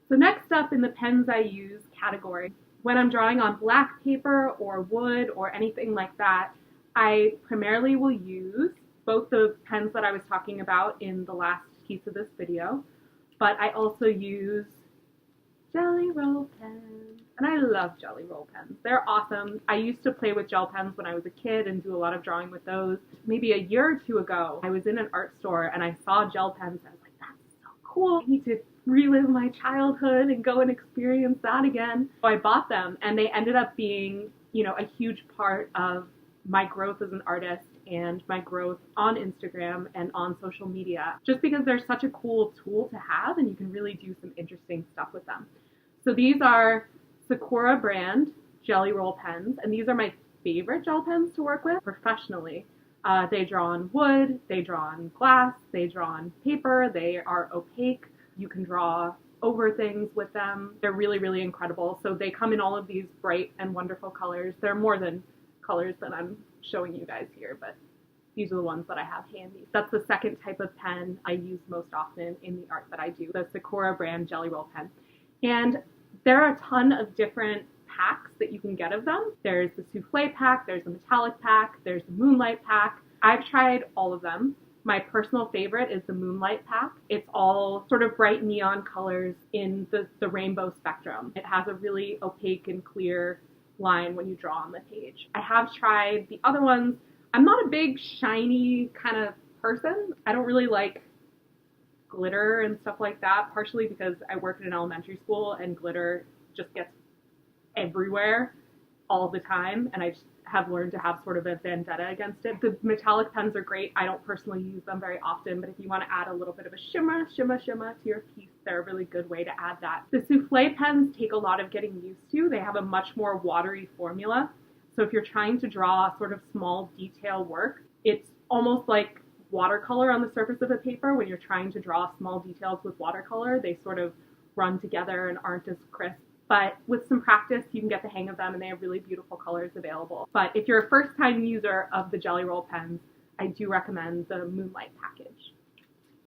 So next up in the pens I use category, when I'm drawing on black paper or wood or anything like that, I primarily will use both the pens that I was talking about in the last piece of this video, but I also use Gelly Roll pens. And I love Gelly Roll pens. They're awesome. I used to play with gel pens when I was a kid and do a lot of drawing with those. Maybe a year or two ago, I was in an art store and I saw gel pens and I was like, that's so cool. I need to relive my childhood and go and experience that again. So I bought them and they ended up being, a huge part of my growth as an artist and my growth on Instagram and on social media, just because they're such a cool tool to have and you can really do some interesting stuff with them. So these are Sakura brand Gelly Roll pens, and these are my favorite gel pens to work with professionally. They draw on wood, they draw on glass, they draw on paper, they are opaque. You can draw over things with them. They're really, really incredible. So they come in all of these bright and wonderful colors. They're more than colors that I'm showing you guys here, but these are the ones that I have handy. That's the second type of pen I use most often in the art that I do, the Sakura brand Gelly Roll pen. And there are a ton of different packs that you can get of them. There's the souffle pack, there's the metallic pack, there's the moonlight pack. I've tried all of them. My personal favorite is the moonlight pack. It's all sort of bright neon colors in the rainbow spectrum. It has a really opaque and clear line when you draw on the page. I have tried the other ones. I'm not a big shiny kind of person. I don't really like glitter and stuff like that, partially because I work in an elementary school and glitter just gets everywhere all the time, and I just have learned to have sort of a vendetta against it. The metallic pens are great. I don't personally use them very often, but if you want to add a little bit of a shimmer to your piece, they're a really good way to add that. The souffle pens take a lot of getting used to. They have a much more watery formula. So if you're trying to draw sort of small detail work, it's almost like watercolor on the surface of a paper. When you're trying to draw small details with watercolor, they sort of run together and aren't as crisp. But with some practice, you can get the hang of them, and they have really beautiful colors available. But if you're a first-time user of the Gelly Roll pens, I do recommend the Moonlight package.